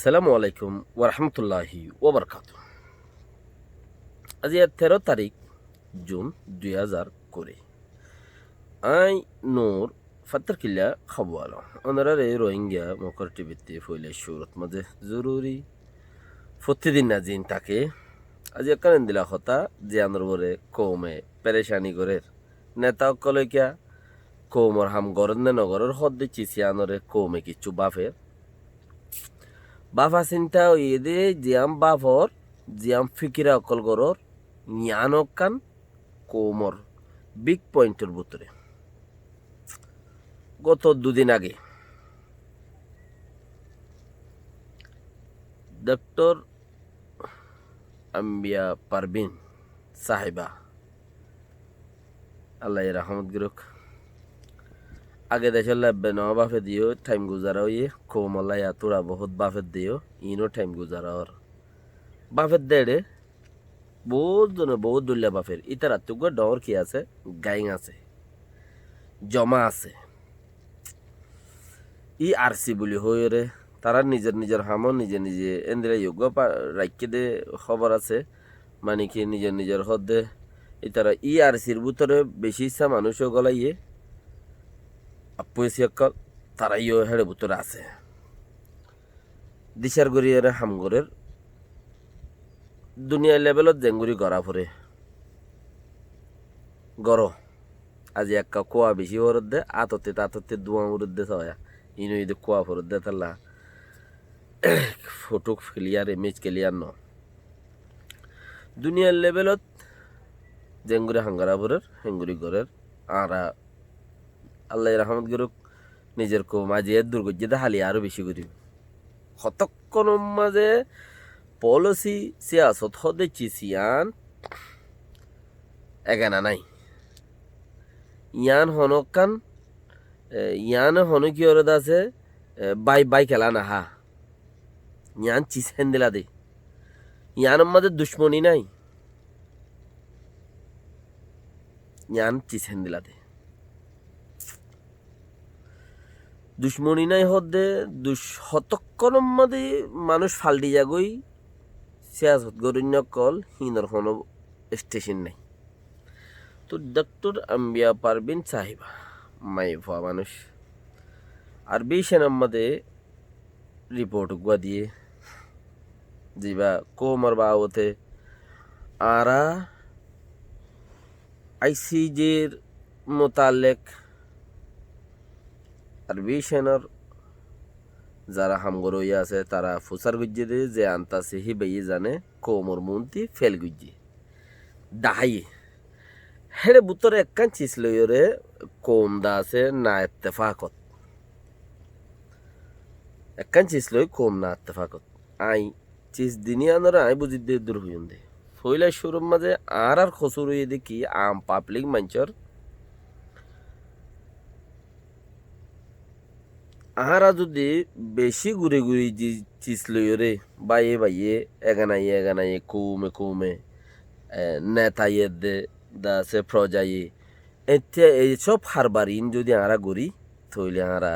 সালামু আলাইকুম ওরহমতুল্লাহি ওবরকাত। আজ 13 তারিখ জুন 2020। আই নূর ফাত্তার কিল্লা খাবওয়ালা অনারারে রোহিঙ্গা মকর টিভিতে ফইলে সুরত মাঝে জরুরি প্রতিদিন না জিন তাকে আজ কারেন দিলা হতা যে আনরবরে কৌমে পেরেশানি গরের নেতা কলইকা কৌমর হাম গরন নে নগরের হদ দিচ্ছি আনরে কৌমে কিচ্ছু বাফের বাফা চিন্তা দে জিয়াম বাফর জিয়াম ফিকিরা অকল গরর জ্ঞান কান কোমর বিগ পয়েন্টের ভিতরে গত দুদিন আগে ডক্টর আম্বিয়া পারবিন সাহেবা আল্লাহ রহমত গিরক আগে দেশের লাগবে ন বাফে দিও টাইম গুজারা হইয়ে কোমলাই তোরা বহুত বাফের দিও ইনো টাইম গুজারা ওর বাফের দেড়ে বহুত জনে বহুত দুল্লা বাফের ইতার আত্মুক ডর কি আছে গাইং আছে জমা আছে ই আরসি বলি হই রে তারা নিজের নিজের হামো নিজে নিজে এন্দিরা যোগ্য রাখকে দে খবর আছে মানে কি নিজের নিজের হদে ইতারা ই আরসির ভিতরে বেশি ইচ্ছা মানুষও গলাইয়ে আপসিয়াক্কল তারা ইয়ে হেড়ে ভিতরে আছে দিশার গড়িয়ে হামগরের দুনিয়া লেভেলত জেঙ্গুরি গড়া ফুরে গড় আজি একা কোয়া বেশি ফরত দে আততে দুয়া উরত দে সয়া ইনো ইদে কোয়া ফরত দে তাল্লা ফটো ক্লিয়ার ইমেজ ক্লিয়ার ন দুনিয়ার লেভেলত জেঙ্গুরি হাঙ্গারা ফুরের হেঙ্গুরি গড়ের আরা আল্লাহ রহমত গরুক নিজের কো মাঝে দুর্গজ্যে হালি আরো বেশি করি হতক্ষণ মাঝে পলিসি সিয়াসত হদেছি সিয়ান এগানা নাই ইয়ান হনকান ইয়ান হন কি ওরদ আছে বাই খেলা না হা ইয়ান চিসেন দিলা দে ইয়ান মাঝে দুশ্মনী নাই ইয়ান চিসেন দিলা দে দুশ্মনী নাই হদে হতক্ষণ মাঝে মানুষ ফাল্টি যাগই সিয়াসত গরিন্য কল হিনর হন স্টেশন নাই তো ডক্টর আম্বিয়া পারবিন সাহিবা মাই ভা মানুষ আর বেশন আমাদের রিপোর্ট গুয়া দিয়ে জিবা কোমর বাবতে আরা আইসিজের মোতালেক আর বেশনের যারা হামগর হইয়া আছে তারা ফুসার গুজ্জে দে যে আনতাছে হি বেয়ে জানে কোমর মন্তি ফেল গুজ্জে ডাহাই হেড়ে বুতরে একখান চিস লইরে কোম দা আছে না ইত্তেফাকত একখান চিস লই কোম না ইত্তেফাকত আই চিস দিনি আনরে আই বুঝি দে দূর হইন দে ফইলা শুরুর মাঝে আর খসুর হইয়ে দেখি আম পাবলিক মঞ্চর আহারা যদি বেশি ঘুরে ঘুরি চিস লইরে বাইয়ে এগানাইয়ে কৌমে নেতাইয়ে দে দাসে ফ্রজাইয়ে এতিয়া এইসব হারবারিন যদি আরা ঘুরি থইলে আরা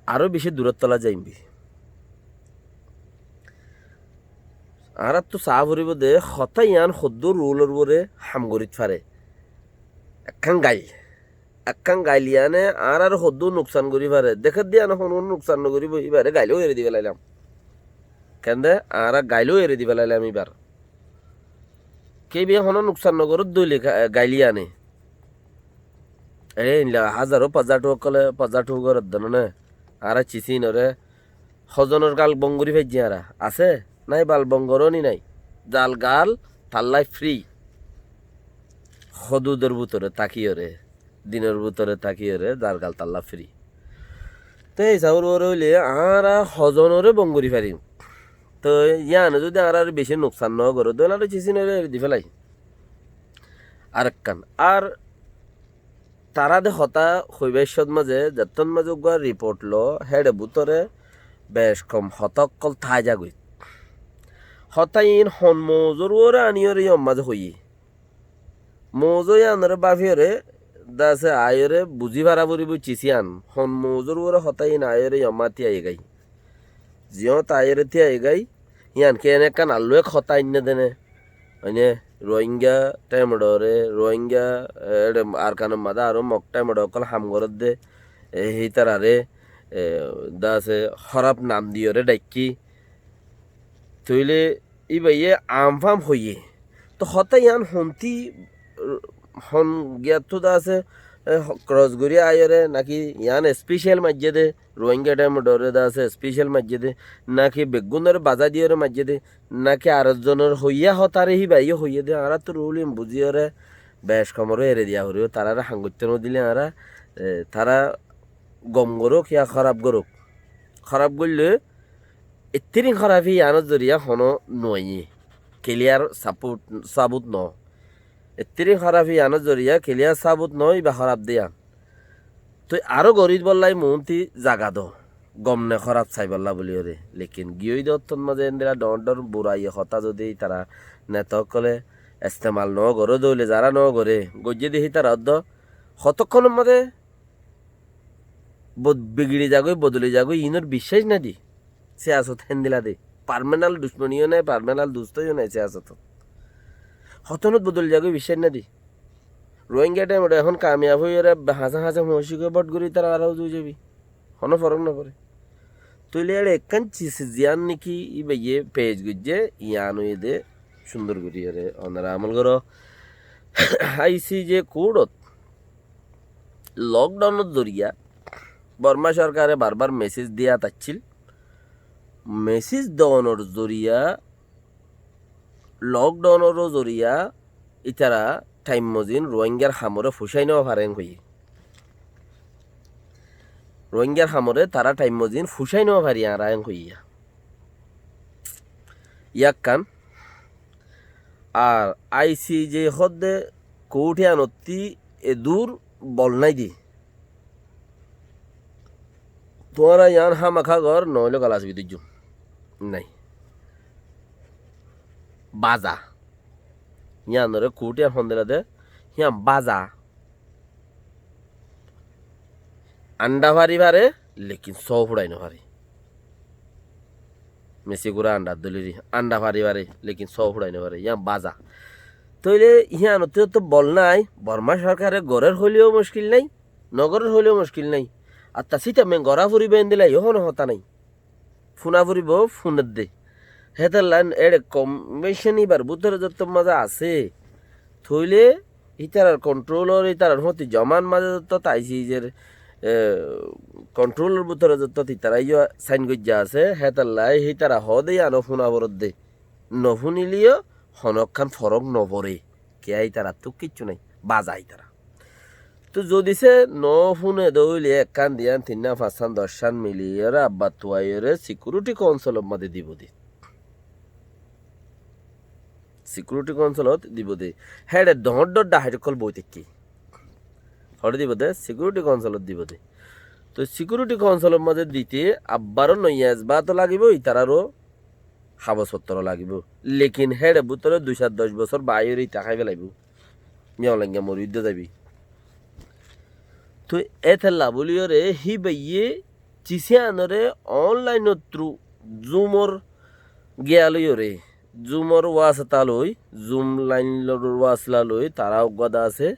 আরো বেশি দূরতলা যাইবি আরা তো চা ভরিব দে হতাই আন সদ্দুর রোলর বরে হামগরিত ফারে একখান গাইলিয়ানে আর সদ্দু নোকসান করি পারে দেখে দিয়া না কোনো নোকসান নকরি এবারে গাইলেও এড়ে দি পেলাইলাম কেন আর গাইলেও এড়ে দি পেলাইলাম এবার কে বিয়ে হনো নোকসান নগর দইলে গাইলি আনে হাজারো পাজাটো ঘর না আর চিচি নরে সজনের গাল বঙ্গরি ফেজি আর আছে নাই বাল বঙ্গরনি নাই জাল গাল তাল্লাই ফ্রি সদুদের ভিতরে তাকিয়রে দিনের ভিতরে তাকিয়রে জাল গাল তাল্লা ফ্রি তো এই চাউর হইলে আর সজনরে বঙ্গরি পারিম তো ইয়ানে যদি আর বেশি নোকসান ন করে দোল আর চিচি নরে দি ফেলাই আর একখান আর তারা দে হতা হৈবেশ্বর মাঝে যতন মাঝে রিপোর্ট ল হেডে বুতরে বেশ কম হতকল থাই যাগই হতাইন হন মজুর ওরে আনিয়রে মাঝে হইয়ে মজই আনরে বাফিয়রে দাসে আয়রে বুঝি ভাড়া বুড়ি চিচিয়ান হন মজুর ওরে হতাইন আয়রে মাতি আই গাই জিও তাইরে তিয়া এগাই ইয়ান কে এনে কান আল্লুয়ে খতা ইন্নে দেনে মানে রোহিঙ্গা টাইমডরে রোহিঙ্গা আর কান মাদা আরো মক টাইমড অকল হামগরত দে হিতারারে দাসে খরাপ নাম দিয়রে ডাইকি তইলে ই বাইয়ে আমফাম হইয়ে তো হতা ইয়ান হন্তি হন গিয়াতো দাসে ক্রসগুড়ি আয়রে নাকি ইয়ান স্পেশাল মসজিদে রোহিঙ্গা টাইমডরে দাসে স্পেশাল মসজিদে নাকি বেগুনের বাজা দিয়রে মসজিদে নাকি আরেকজনের হইয়া হতারে হি বাইয়ে হইয়ে দে আরা তো রুলিম বুঝিয়রে বেশ কমরও এরে দিয়া হরিও তারা হাঙ্গুত্য দিলে আরা তারা গম গরুক ইয়া খারাপ করলে এত্তিরিং খারাপি ইয়ানোর জরিয়া হনো নয় ক্লিয়ার সাবুত ন এত্তিরিং খারাপি ইয়ানোর জরিয়া ক্লিয়ার সাবুত নয় বা খারাপ দিয়া তো আরো গরিব বললাই মন্তি জাগা দ গম নে খারাপ চাই বললা বলি ওরে লেকিন গিয়ে দত্তন মাঝে এন্দিরা ডর বুড়াই হতা যদি তারা নেতকলে ইস্তেমাল ন গরো দৌলে যারা ন গরে গজ্জে দেখি তারা অদ্দ কতক্ষণের মধ্যে বিগড়ি যাগই বদলি যাগই ইনোর বিশ্বাস না দি সে আসত হেন দিলা দে পারমানেন্ট দুশ্মনীয় নাই পারমানেন্ট দুস্তইও নাই সে আসত হতনত বদলি যাগই বিশ্বাস না দি রোহিঙ্গা টাইম এখন কামিয়াব হয়ে হাসা হাসা মহিষিকে বট করি তারা আরও দুই যাবি কোনো ফরক না করে তুইলে আর একখান জিয়ান নাকি ই বাইয়ে পেজ গুজে ইয়ান হয়ে দে সুন্দর করি আরে ওনারা আমল করো আইসি যে কোডত লকডাউনের জরিয়া বর্মা সরকারে বারবার মেসেজ দিয়া তাচ্ছিল মেসেজ দেওয়ানোর জরিয়া লকডাউনেরও জরিয়া ইতারা টাইম মজিন রোহিঙ্গার হামরে ফুসাই নেওয়া পারেন হই রোহিঙ্গার হামরে তারা টাইম মজিন ফুসাই নেওয়া পারি আর আয়ন হইয়া ইয়াক কান আর আইসি যে হদ্দে কৌঠে আনতি এ দূর বল নাই দি তোমারা ইয়ান হামাখা ঘর নইলে গালাস বিদ্যুৎ নাই বাজা ইয়ানরে কৌঠে ফোন দিলা দে হিয়া বাজা আন্ডা ভারি ভারে লেকিন সব ফুড়াই না ভারি মেসি গুড়া আন্ডা দলিরি আন্ডা ভারি ভারে লেকিন সব ফুড়াই না ভারে ইয়া বাজা তইলে ইহা আনতে তো বল নাই বর্মা সরকারের গড়ের হইলেও মুশকিল নাই নগরের হইলেও মুশকিল নাই আর তা সিটা মে গড়া ফুরিবে দিলে ইহনো হতা নাই ফুনা ফুরিব ফোনের দে হেতার লাইন এড়ে কমিশন এবার বুদ্ধের যত মজা আছে থইলে ইতার কন্ট্রোলর ইতার হতে জমান মাঝে যত তাইসিজের কন্ট্রোলের ভিতরে যত তিতারা ইয়া সাইন গজ্জা আছে হেতার লাই হিতারা হদে আনো ফুনা বরদ দে নফুনিলিও হনখান ফরক নপরে কে আই তারা তো কিচ্ছু নাই বাজাই তারা তো যদি সে নফুনে দৌলে এক কান দিয়ান 3 5 10 মিলিয়র আব্বা তুয়াইরে সিকিউরিটি কাউন্সিলের মধ্যে দিব দে সিকিউরিটি কাউন্সিলত দিব দে হেডে ডট ডট হাইডকল বইতে কি হরে দিব দে সিকিউরিটি কাউন্সিলত দিব দে তো সিকিউরিটি কাউন্সিলের মধ্যে দিতে আব্বারও নইয়াজ বা তো লাগিব ইতারারও কাগজপত্র লাগিব লেকিন হেডে বুতরে 210 বছর বাইরে ইটা খাইবে লাগিব মিয়ালাঙ্গা মরিদ যাবি তো এথেলা বলিওরে হি বাইয়ে চিসিয়ানরে অনলাইন থ্রু জুমর গিয়ালইরে জুমর ওয়াসতা লই জুম লাইন ওয়াসলা লই তারা অজ্ঞতা আছে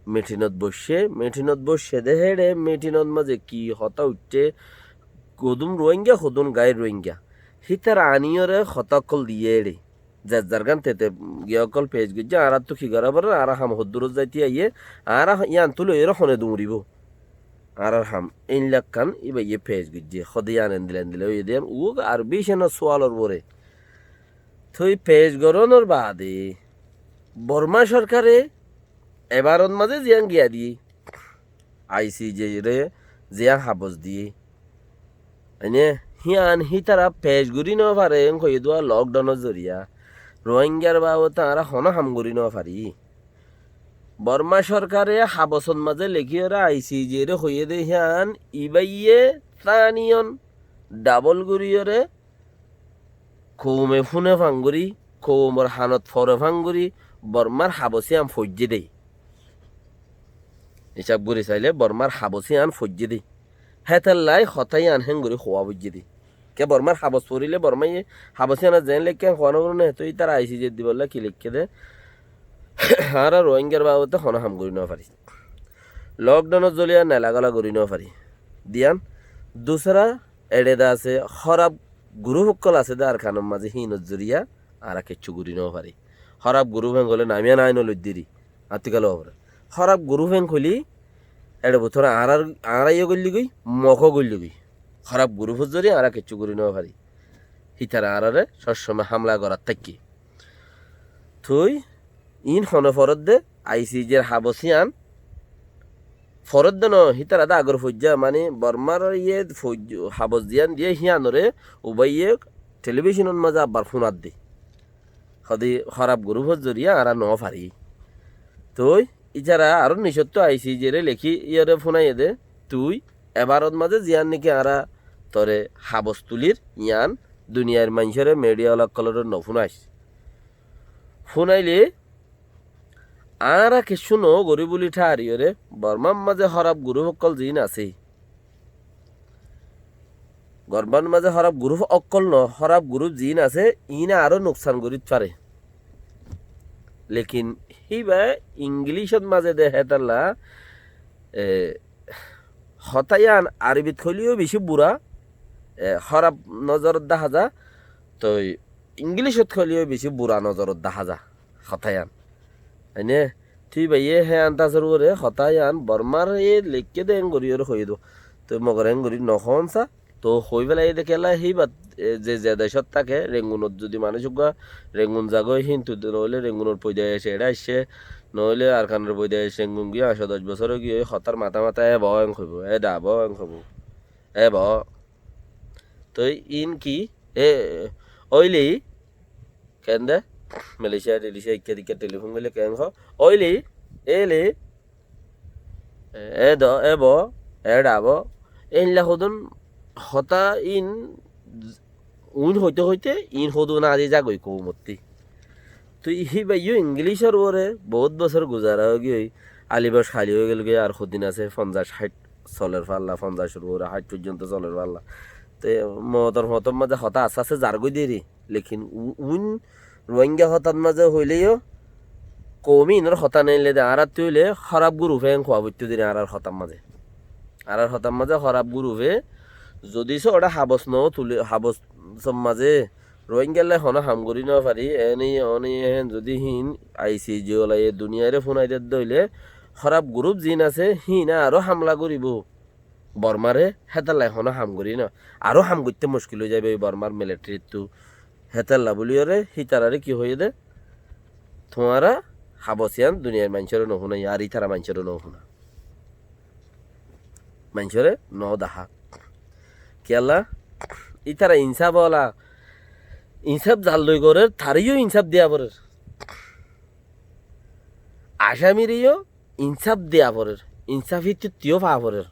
মেটিনত বসে দে হেডে মেটিনত মাঝে কি হতা উঠছে গদুম রোহিঙ্গা হদুন গায়ের রোহিঙ্গা হিতার আনিয়রে হতাকল দিয়ে রে যার গান তেতে গিয়কল পেজ গিয়ে আর তো কি গরাবার আর হাম হদ্দুর যাইতে আইয়ে আর ইয়ান তুলো এর হনে দুমরিব আর হাম ইন লাখান ইবা ইয়ে পেজ গিয়ে হদে আনেন দিলে ওই দেন ও আর বিশেন সোয়ালর বরে থই পেজ গরনের বাদে বর্মা সরকারে এবারত মাঝে জিয়ান গিয়া দিয়ে আইসি যে রে জিয়া হাবস দিয়ে এনে হিয়ান হি তারা পেজ গুড়ি নেওয়া পারে কই দোয়া লকডাউনের জরিয়া রোহিঙ্গার বাবু তারা হন হাম গুড়ি নেওয়া পারি বর্মা সরকারে হাবসন মাঝে লেখিওরা আইসি যে রে হইয়ে দে হিয়ান ইবাইয়ে তানিয়ন ডাবল গুড়িয়রে কৌমে ফুনে ফাঙ্গুরি কৌমর হানত ফরে ফাঙ্গুরি বর্মার হাবসি আম ফজ্জে দেই হিসাব করে চাইলে বর্মার হাবসি আন ফজ্জে দেই হেতার লাই হতাই আন হেঙ্গুরি খোয়া বুঝে দেই কে বর্মার হাবস পড়িলে বর্মাই হাবসিয়ানা জেন লেখকে হন নে তো তারা আইসি যে দিবলে কি লিখকে দে আর রোহিঙ্গার বাবদে হন হাম করি না পারি লকডাউনত জ্বলিয়া নেলাগলা করি না পারি দিয়ান দুসরা এডেদা আছে খরাব গুরুসকল আছে দে আর খানোর মাঝে হিনত জুরিয়া আর কিচ্ছু করি না পারি খরাব গুরু ভেং হলে নামিয়া নাই নলদ্দিরি আতিকাল খরাব গুরু ভেং হলি এটা বছর আড়াইও গল্লি গই মখ গল্লি গই খরাব গুরু ফুজরি আর কিচ্ছু করি না পারি হিতারা আরারে সবসময় হামলা করার থাকি তুই ইন হন ফরত দে আইসিজের হাবসিয়ান ফরত দে ন হিতারা দা আগর ফজ্জা মানে বর্মার ইয়ে হাবস দিয়ান দিয়ে হিয়ানরে উবাইয়ে টেলিভিশনের মাঝে আবার ফোনাত দে সদি খরাব গুরু ফুজরিয়া আর ন পারি তুই ইচারা আরো নিষত্ব আইসিজেরে লেখি ইয়রে ফোনাই দে তুই এবারত মাঝে জিয়ান নাকি আরা তরে হাবস তুলির ইয়ান দুনিয়ার মানুষের মিডিয়া কলর নফুনাইস ফুনাইলে আরা কিছু ন গরি বলি ঠারিয়রে বর্মার মাঝে হরাব গুরু সকল জিন আছে গরবার মাঝে হরাব গুরু অকল ন হরাব গুরু জিন আছে ইনা আরো নোকসান করিত পারে লেকিন হিবা ইংলিশত মাঝে দে হেতাল্লা হতায়ান আরবিত হলিও বেশি বুড়া খরাব নজরত দেখা যা তো ইংলিশত হলিও বেশি বুড়া নজরত দেখা যা হতায়ান হয়নে তুই ভাইয়ে হে আন্তাজর করে হতায়ান বর্মার এ লেখকে দে এঙ্গরিয়র হয়ে দো তো মগর এঙ্গরি নহন সা তো হই বেলা এই দেখেলা সেই বাদ যে দেশত থাকে রেঙ্গুনত যদি মানুষ রেঙ্গুন জাগয় হিন্তু নহলে রেঙ্গুনের পয়দা এসে এটা আসছে নহলে আর খানের পয়দা এসে রেঙ্গুন গিয়ে 10 বছরও গিয়ে হতার মাথা এ ব এং হইব এ ডাব এং হব এ ব তো ইন কি এ ওইলি কেন দে মালয়েশিয়া টেলিশিয়া ইত্যাদি টেলিফোন গেলে কেন ওইলি এলি এ দ এ ব এ ডাব এইলা সদন হতা ইন উন হইতে হইতে ইন হদু না আজি যাগই কৌমতি তো ই বাইও ইংলিশের ওরে বহুত বছর গুজারা হয়ে গিয়ে আলিবাস খালি হয়ে গেল গিয়ে আর সদিন আছে 50-60 চলের পাল্লা 50 ওরে 60 পর্যন্ত চলের পাল্লা তো মতর হতর মাঝে হতা আস্তে আস্তে জারগই দেরি লেকিন উন রোহিঙ্গা হতার মাঝে হইলেও কমি ইনর হতা নাইলে দে আর তুইলে খারাপ গুরু ফেং খোয়া বইতে দিনে আর হতার মাঝে খারাপ গুরু ফে যদি ওটা হাবস ন তুলে হাবস মাঝে রোহিঙ্গালে হন হাম করি ন পারি এনে যদি হিন আইসি জিওলাই দুনিয়ারে ফোনাই দইলে খারাপ গ্রুপ জিন আছে হিনা আরো হামলা করিব বর্মারে হেতালাই হন হাম করি না আরো হাম করতে মুশকিল হয়ে যাবে ওই বর্মার মিলিটারির তো হেতাল্লা বলিওরে হিতারারে কি হয়ে দে তোমারা হাবসিয়ান দুনিয়ার মানুষেরও নহুনা আর ইতারা মানুষেরও নহুনা মানুষরে ন দেখা কেলা ইতারা ইনসাফ ওলা ইনসাফ জাল লই করে তারিও ইনসাফ দেয়া পরের আসামিরিও ইনসাফ দেয়া পরের ইনসাফ তিও পা পরের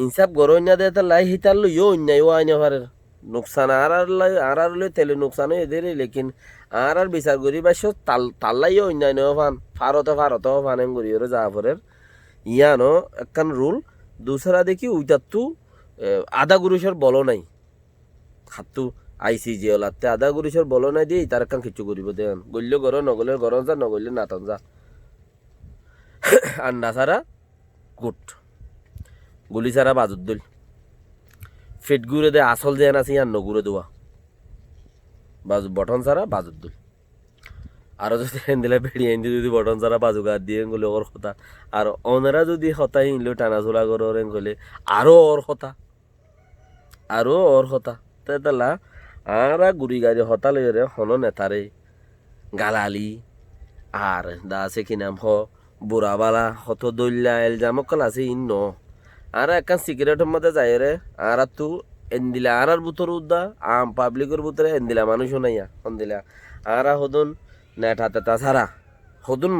ইনসাফ গরইনা দে তা লাই হিতার লইও অন্যায় আইনা পারের নোকসান আর লই তেলে নোকসান এদের লেকিন আর বিচার করি বাস তাল্লাইও অন্যায় ফান ফারত ফানেন করি যা পরের ইয়ানো একখান রুল দুসরা দেখি উইটার আধা গুরুষের বলো নাই হাতু আইসি যে ওলাতে আধা গুরুষের বলো নাই দিয়ে তার একখান কিছু করিব দেন গল্য গর নগলের গরম যা নগলে নাতন যা আন্ডা ছাড়া গুট গুলি ছাড়া বাজুর দল ফেট গুড়ে দে আসল যে আছে ইয়ার নগুড়ে দেওয়া বাজু বটন ছাড়া বাজুর দল আরো যদি হেন্দিলে বেড়িয়ে এনে যদি বটন ছাড়া বাজু গাছ দিয়ে গেলে ওর কথা আর অনেরা যদি হতা হিনলেও টানাচোলা করে গেলে আরো ওর কথা তেতলা আর গুড়ি গাড়ি হতা লইরে হন নেতারে গালালি আর দা আছে কি নাম বুড়াবালা হত দল্যা এলজামকল আছে ইন ন আর একখান সিগারেটের মধ্যে যায় রে আর তু এন্দিলা আর বুতর উদ্দা আম পাবলিকের বুতরে এন্দিলা মানুষ নাইয়া হন্দিলা আর হদন নেট হাতে তাছাড়া হদুন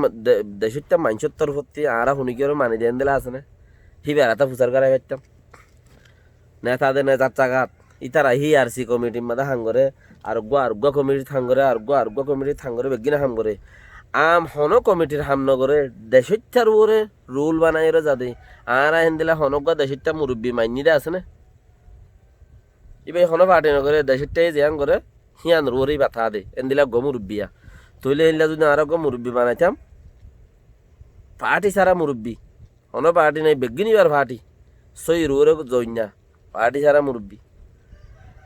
দেশটা মানুষের তরফতি আর শুনিকেও মানি দিয়ে দিলা আছে না হি বেড়াতে ফুচার করাই পারতাম নেতাদের নেতার চাগাত ইতারা হি আর সি কমিটির মধ্যে হাঙ্গরে আরগুয়া কমিটির থাঙ্গরে আরগুয়া কমিটির থাঙ্গরে বেগিনা হাম করে আম হন কমিটির হাম নগরে দেশটার উপরে রুল বানাইরে যাদে আর হেন দিলা হনগুয়া দেশটা মুরব্বী মাইনিরা আছে না ইবে হনো পার্টি নগরে দেশেরটাই জিয়ান করে হিয়ান রোরেই বাথা দে এন্দিলা গো মুরব্বিয়া তইলে এনলা যদি আরো গো মুরব্বি বানাইতাম পার্টি সারা মুরব্বি হনো পার্টি নাই বেগিনিবার পার্টি সই রোরে জইনা পার্টি সারা মুরব্বি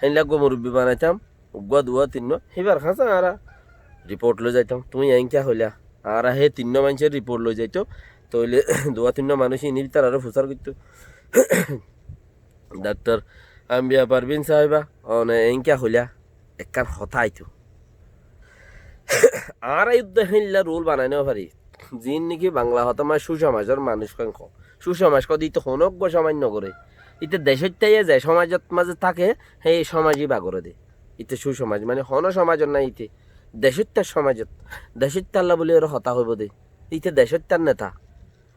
হেনলা গো মুরব্বি বানাইতাম উগ্গা দুয়া তিন্ন হিবার খাসা আরা রিপোর্ট লই যাইতাম তুমি এঙ্কা হইলা আর হে তিন্ন মানুষের রিপোর্ট লই যাইতো তইলে দুয়া তিন্ন মানুষ ইনি তার আরো ফুসার করতো ডাক্তার আম্বিয়া পারবিন সাহেবা অনে এঙ্কা হইলা একখান হতা আইতো আর যুদ্ধ হেনলা রোল বানাই নেওয়া পারি যিন নাকি বাংলা হতমা সুসমাজের মানুষ কাঙ্ক সুসমাজ কদি তো হনজ্ঞ সামান্য করে ইতে দেশের তাইয়ে যে সমাজত মাঝে থাকে সেই সমাজই বাগরে দে ইতে সুসমাজ মানে হন সমাজের নাই ইতে দেশের তার সমাজত দেশের তাল্লা বলে ওরা হতা হইব দে ইতে দেশের তার নেতা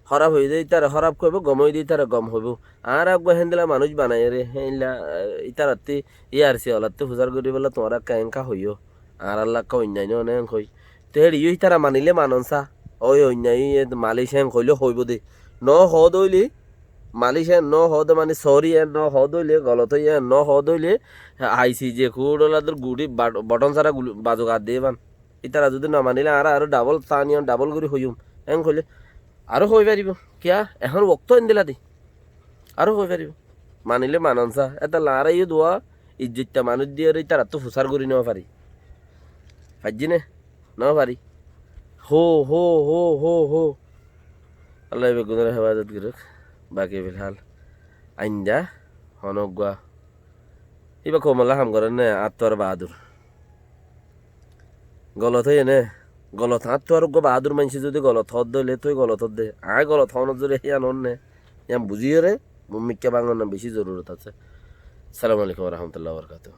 হরাপ হয়ে যায় তার হরাপ করবো গম হয়ে দিয়ে তারা গম হইব আর একবার হেন্দিলা মানুষ বানাই রে হেনলা ইতার রাত্রি ইয়ারসি হলাতে ফুজার করি বলে তোমরা কেঙ্কা হইও আর আল্লাহ কা অন্যান্য অনেক হই তো হেরি তারা মানিলে মাননসা ওই অন্যায় মালিশ হ্যাং হইলে হইব দে ন হদ হইলে মালিশ হ্যাঁ ন হদ মানে সরি ন হদ হইলে গলত হইয়া ন হদ হইলে আইসি যে খুড়লাদের গুড়ি বটন সারা বাজু গাদ দিয়ে বান ইতারা যদি না মানিলে আর আরো ডাবল তানিয়ন ডাবল করে হইম হ্যাং হইলে আরো হয়ে পারিব কিয়া এখন বক্ত এন দিলা দি আরো হয়ে পারিব মানিলে মাননসা এটা লারাই দোয়া ইজ্জতটা মানুষ দিয়ে তারা তো ফুসার করি নেওয়া পারি ফাইজি নে নেওয়া পারি হো হো হো হো হো আল্লাহ বেগুনের হেফাজত করুক বাকি ফিলহাল আইন্দা হনগুয়া এবার কমলা হাম করেন নে আত্মর বাহাদুর গলত হয়ে নে গলত হাত তো আর বাহাদুর মানসি যদি গলত হদ দইলে তুই গলত হদ দে আয় গলত হন যদি হিয়ান হন নে ইয়াম বুঝিয়ে রে মুম্মিকা বাংলার বেশি জরুরত আছে। আসসালামু আলাইকুম রহমতুল্লাহ বরকাতুহ।